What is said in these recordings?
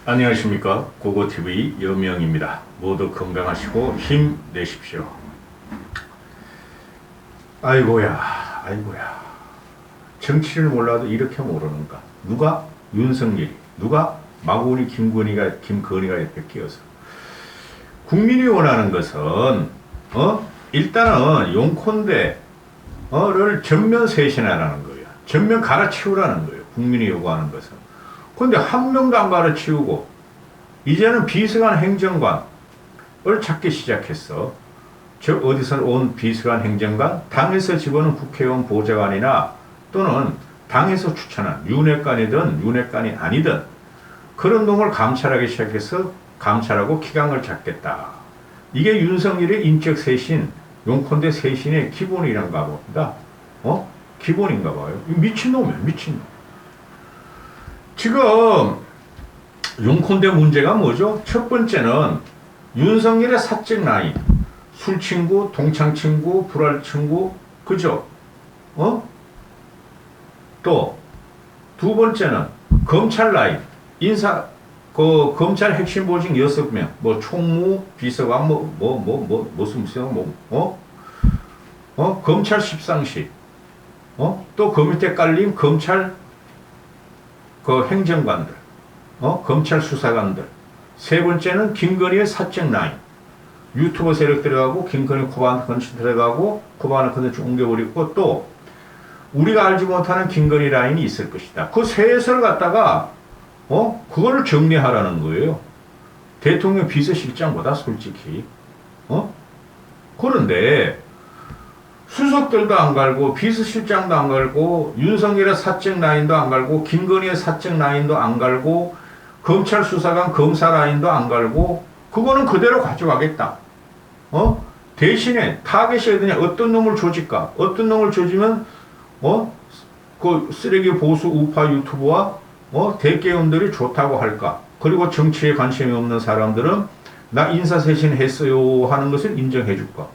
안녕하십니까. 고고TV 여명입니다. 모두 건강하시고 힘내십시오. 아이고야. 정치를 몰라도 이렇게 모르는가. 누가? 윤석열이. 누가? 마구니 김건희가 옆에 끼어서. 국민이 원하는 것은 일단은 용콘대를 전면 쇄신하라는 거예요. 전면 갈아치우라는 거예요. 국민이 요구하는 것은. 근데 한 명도 안 갈아치우고 이제는 비서관 행정관을 찾기 시작했어. 저 어디서 온 비서관 행정관? 당에서 집어넣은 국회의원 보좌관이나 또는 당에서 추천한 윤핵관이든 윤핵관이 아니든 그런 놈을 감찰하기 시작해서 감찰하고 기강을 잡겠다. 이게 윤석열의 인적 쇄신, 용콘대 쇄신의 기본이란가 봅니다. 기본인가 봐요. 미친놈이에요, 미친놈. 지금 용콘대 문제가 뭐죠? 첫 번째는 윤석열의 사적 라인, 술 친구, 동창 친구, 불알 친구, 그죠? 또 두 번째는 검찰 라인, 검찰 핵심 보직 6명, 총무, 비서관, 무슨 검찰 십상시, 또 그 밑에 깔린 검찰 행정관들, 검찰 수사관들. 세 번째는 김건희의 사적 라인. 유튜버 세력 들어가고, 김건희 코바나 컨텐츠 들어가고, 코바나 컨텐츠 옮겨버리고, 또, 우리가 알지 못하는 김건희 라인이 있을 것이다. 그 셋을 갖다가, 그거를 정리하라는 거예요. 대통령 비서실장보다 솔직히. 그런데, 수석들도 안 갈고 비서실장도 안 갈고 윤석열의 사적 라인도 안 갈고 김건희의 사적 라인도 안 갈고 검찰 수사관 검사 라인도 안 갈고 그거는 그대로 가져가겠다. 대신에 타겟이 어디냐? 어떤 놈을 조질까? 어떤 놈을 조지면 그 쓰레기 보수 우파 유튜브와 대개원들이 좋다고 할까? 그리고 정치에 관심이 없는 사람들은 나 인사쇄신 했어요 하는 것을 인정해 줄까?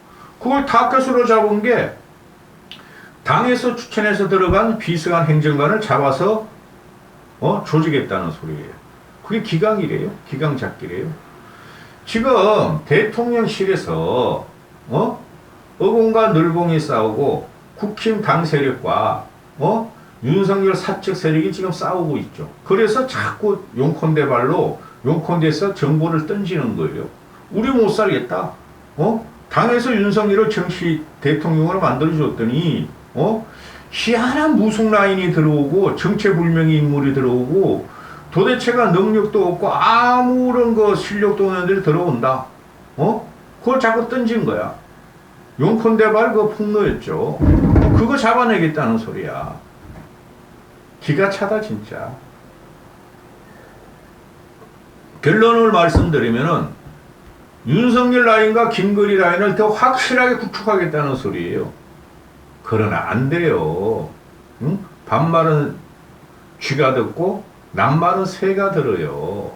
그걸 타겟으로 잡은 게 당에서 추천해서 들어간 비서관 행정관을 잡아서 조지겠다는 소리예요. 그게 기강이래요. 기강 잡기래요. 지금 대통령실에서 어공과 늘공이 싸우고 국힘 당 세력과 윤석열 사적 세력이 지금 싸우고 있죠. 그래서 자꾸 용콘대발로 용콘대에서 정보를 던지는 거예요. 우리 못 살겠다. 당에서 윤석열을 정치 대통령으로 만들어줬더니, 희한한 무속 라인이 들어오고, 정체불명의 인물이 들어오고, 도대체가 능력도 없고, 아무런 실력도 없는 애들이 들어온다. 그걸 자꾸 던진 거야. 용콘대발 그 폭로였죠. 그거 잡아내겠다는 소리야. 기가 차다, 진짜. 결론을 말씀드리면은, 윤석열 라인과 김건희 라인을 더 확실하게 구축하겠다는 소리예요. 그러나 안 돼요. 반말은 쥐가 듣고 남말은 새가 들어요.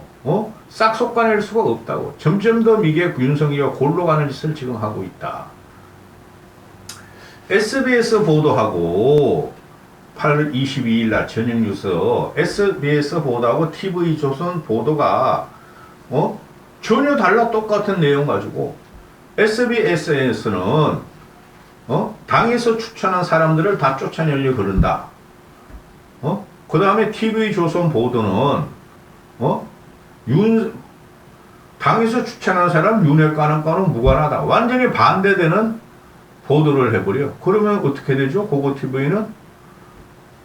싹 솎아낼 수가 없다고. 점점 더 이게 윤석열이가 골로 가는 짓을 지금 하고 있다. SBS 보도하고 8월 22일 날 저녁 뉴스 SBS 보도하고 TV조선 보도가 전혀 달라 똑같은 내용 가지고 SBS에서는 당에서 추천한 사람들을 다 쫓아내려 그런다. 그 다음에 TV조선 보도는 당에서 추천한 사람 윤핵관과는 무관하다. 완전히 반대되는 보도를 해버려. 그러면 어떻게 되죠? 고고TV는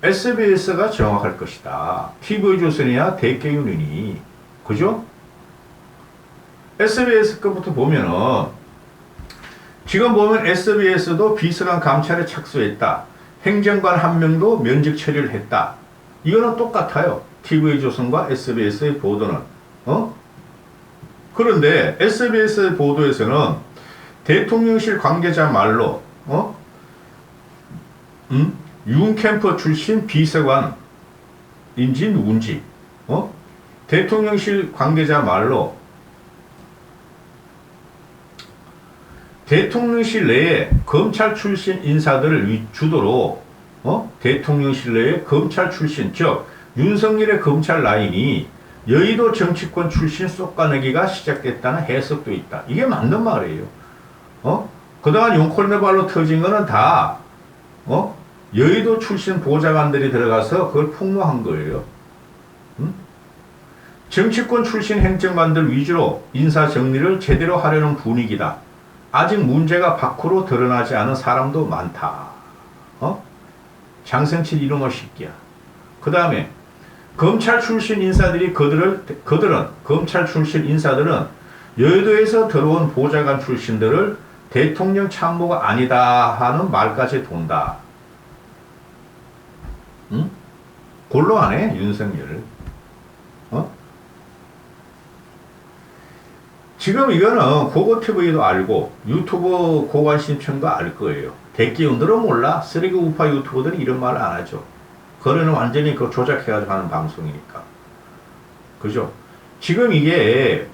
SBS가 정확할 것이다. TV조선이야 대개윤이니. 그죠? SBS 거부터 보면은 지금 보면 SBS도 비서관 감찰에 착수했다. 행정관 한 명도 면직 처리를 했다. 이거는 똑같아요. TV조선과 SBS의 보도는. 그런데 SBS 보도에서는 대통령실 관계자 말로 윤캠프 출신 비서관인지 누군지 대통령실 관계자 말로 대통령실 내에 검찰 출신 인사들을 주도로 대통령실 내에 검찰 출신, 즉 윤석열의 검찰 라인이 여의도 정치권 출신 쏙가내기가 시작됐다는 해석도 있다. 이게 맞는 말이에요. 그동안 용콜네 발로 터진 거는 다, 여의도 출신 보좌관들이 들어가서 그걸 폭로한 거예요. 정치권 출신 행정관들 위주로 인사 정리를 제대로 하려는 분위기다. 아직 문제가 밖으로 드러나지 않은 사람도 많다. 장성칠 이놈의 새끼야. 그 다음에 검찰 출신 인사들이 검찰 출신 인사들은 여의도에서 들어온 보좌관 출신들을 대통령 참모가 아니다 하는 말까지 돈다. 곤란하네 윤석열. 지금 이거는 고고TV도 알고 유튜브 고관심청도 알 거예요. 대기운들은 몰라. 쓰레기 우파 유튜버들이 이런 말 안 하죠. 그거는 완전히 그 조작해가지고 하는 방송이니까. 그죠? 지금 이게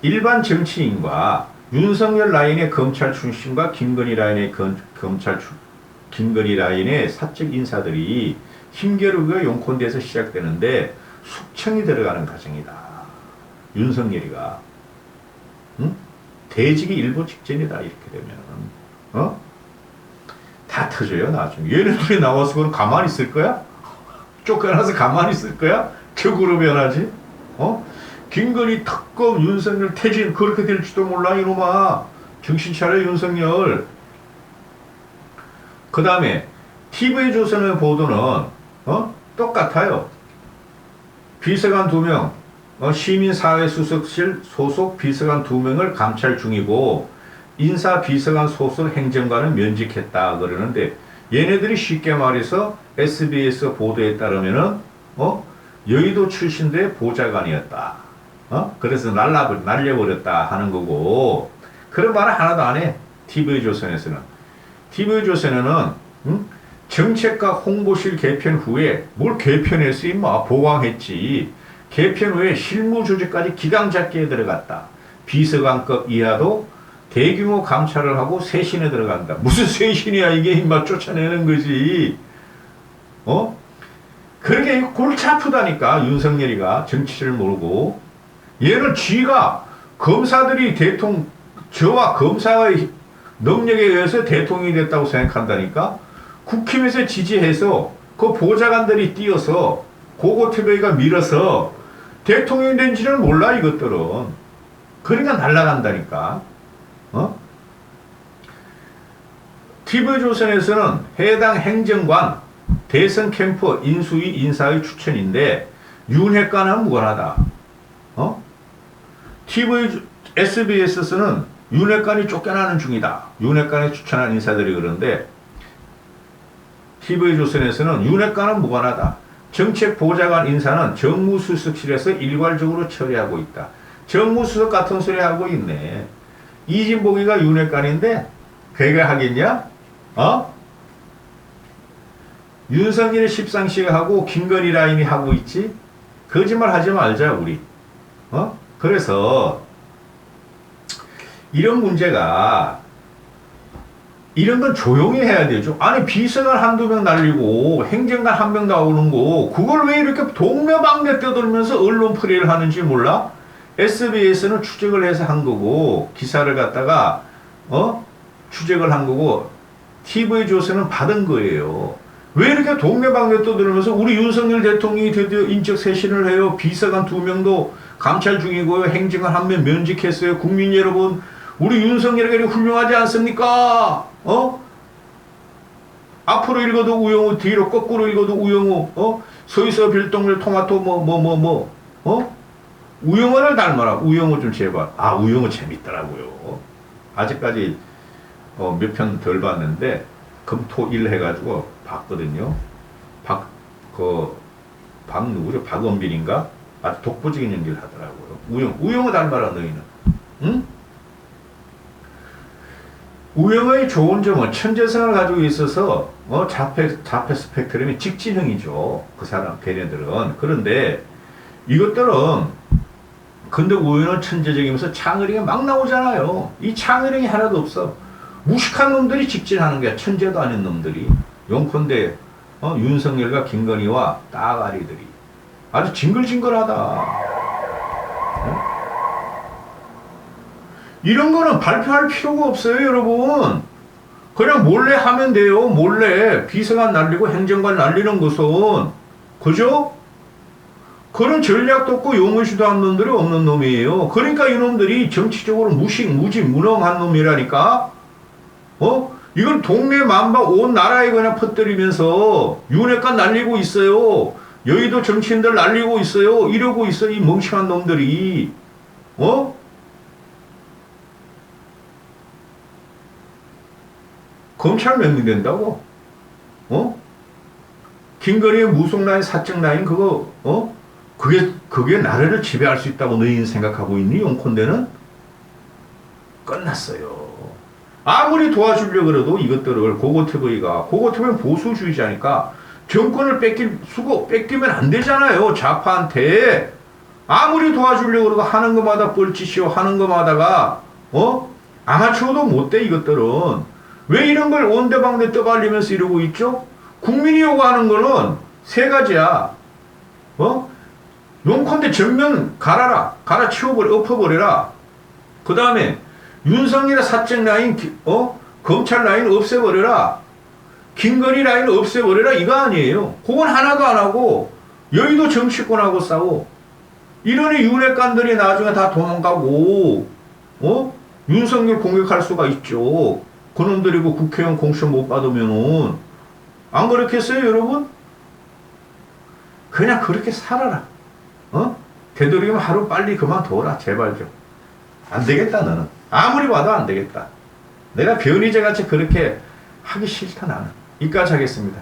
일반 정치인과 윤석열 라인의 검찰 출신과 김건희 라인의 김건희 라인의 사적 인사들이 힘겨루기가 용콘대에서 시작되는데 숙청이 들어가는 과정이다. 윤석열이가. 대직이 일보 직전이다. 이렇게 되면. 다 터져요, 나중에. 얘네들이 나와서 그건 가만히 있을 거야? 쫓겨나서 가만히 있을 거야? 적으로 변하지? 김건희 특검 윤석열 퇴진 그렇게 될지도 몰라 이놈아. 정신 차려 윤석열. 그 다음에 TV조선의 보도는 똑같아요. 비서관 2명 시민사회수석실 소속 비서관 2명을 감찰 중이고 인사비서관 소속 행정관은 면직했다 그러는데 얘네들이 쉽게 말해서 SBS 보도에 따르면은 여의도 출신들의 보좌관이었다. 그래서 날려버렸다 하는 거고 그런 말을 하나도 안 해. TV조선에서는. TV조선에는 정책과 홍보실 개편 후에 뭘 개편했어 임마. 보강했지. 개편 후에 실무조직까지 기강 잡기에 들어갔다. 비서관급 이하도 대규모 감찰을 하고 쇄신에 들어간다. 무슨 쇄신이야 이게 임마. 쫓아내는 거지. 그렇게 골치 아프다니까 윤석열이가 정치를 모르고. 얘는 쥐가 검사들이 저와 검사의 능력에 의해서 대통령이 됐다고 생각한다니까. 국힘에서 지지해서 그 보좌관들이 뛰어서 고고TV가 밀어서 대통령이 된지는 몰라 이것들은. 그러니까 날아간다니까. TV조선에서는 해당 행정관 대선 캠프 인수위 인사의 추천인데 윤핵관은 무관하다. SBS에서는 윤핵관이 쫓겨나는 중이다. 윤핵관이 추천한 인사들이 그런데 TV조선에서는 윤핵관은 무관하다. 정책보좌관 인사는 정무수석실에서 일괄적으로 처리하고 있다. 정무수석 같은 소리 하고 있네. 이진복이가 윤핵관인데 걔가 하겠냐? 윤석열이 십상시가 하고 김건희 라인이 하고 있지? 거짓말 하지 말자 우리. 그래서 이런 문제가 이런 건 조용히 해야 되죠. 아니 비서관 한두 명 날리고 행정관 한 명 나오는 거 그걸 왜 이렇게 동묘방네 떠들면서 언론 플레이를 하는지 몰라? SBS는 추적을 해서 한 거고 기사를 갖다가 추적을 한 거고 TV조선은 받은 거예요. 왜 이렇게 동네방네 떠들면서 우리 윤석열 대통령이 드디어 인적 쇄신을 해요. 비서관 2명도 감찰 중이고요. 행정관 1명 면직했어요. 국민 여러분 우리 윤석열이 훌륭하지 않습니까? 앞으로 읽어도 우영우 뒤로 거꾸로 읽어도 우영우 서있어 빌동물 토마토 우영우를 닮아라. 우영우 좀 제발. 우영우 재밌더라고요. 아직까지 몇 편 덜 봤는데 금토일 해가지고 봤거든요. 누구죠? 박원빈인가? 아주 독보적인 연기를 하더라고요. 우영우 닮아라 너희는. 응? 우영우의 좋은 점은 천재성을 가지고 있어서 자폐 스펙트럼이 직진형이죠. 그 사람 걔네들은. 그런데 이것들은 근데 우영우는 천재적이면서 창의력이 막 나오잖아요. 이 창의력이 하나도 없어. 무식한 놈들이 직진하는 거야. 천재도 아닌 놈들이. 용컨대 윤석열과 김건희와 따가리들이 아주 징글징글하다. 이런 거는 발표할 필요가 없어요, 여러분. 그냥 몰래 하면 돼요. 몰래 비서관 날리고 행정관 날리는 것은. 그죠? 그런 전략도 없고 용의시도 한 놈들이 없는 놈이에요. 그러니까 이놈들이 정치적으로 무능한 놈이라니까. 이건 동네 만방 온 나라에 그냥 퍼뜨리면서 윤핵관 날리고 있어요. 여의도 정치인들 날리고 있어요. 이러고 있어, 이 멍청한 놈들이. 검찰 명령된다고? 김건희의 무속 라인, 사적 라인, 그게 나라를 지배할 수 있다고 너희는 생각하고 있니? 용콘대는? 끝났어요. 아무리 도와주려고 그래도 이것들을 고고TV는 보수주의자니까 정권을 뺏기면 안 되잖아요. 좌파한테. 아무리 도와주려고 그러고 하는 것마다 뻘짓이요. 하는 것마다가, 아마추어도 못 돼, 이것들은. 왜 이런 걸 온데방데 떠발리면서 이러고 있죠? 국민이 요구하는 거는 세 가지야. 용컨대 전면 엎어버려라. 그 다음에 윤석열의 사적 라인, 검찰 라인 없애버려라. 김건희 라인 없애버려라. 이거 아니에요. 그건 하나도 안 하고 여의도 정치권하고 싸워. 이러니 윤핵관들이 나중에 다 도망가고, 윤석열 공격할 수가 있죠. 그놈들이 그 국회의원 공천 못 받으면은. 안 그렇겠어요, 여러분? 그냥 그렇게 살아라. 되도록이면 하루 빨리 그만둬라. 제발 좀. 안 되겠다, 너는. 아무리 봐도 안 되겠다. 내가 변희재 같이 그렇게 하기 싫다, 나는. 이까지 하겠습니다.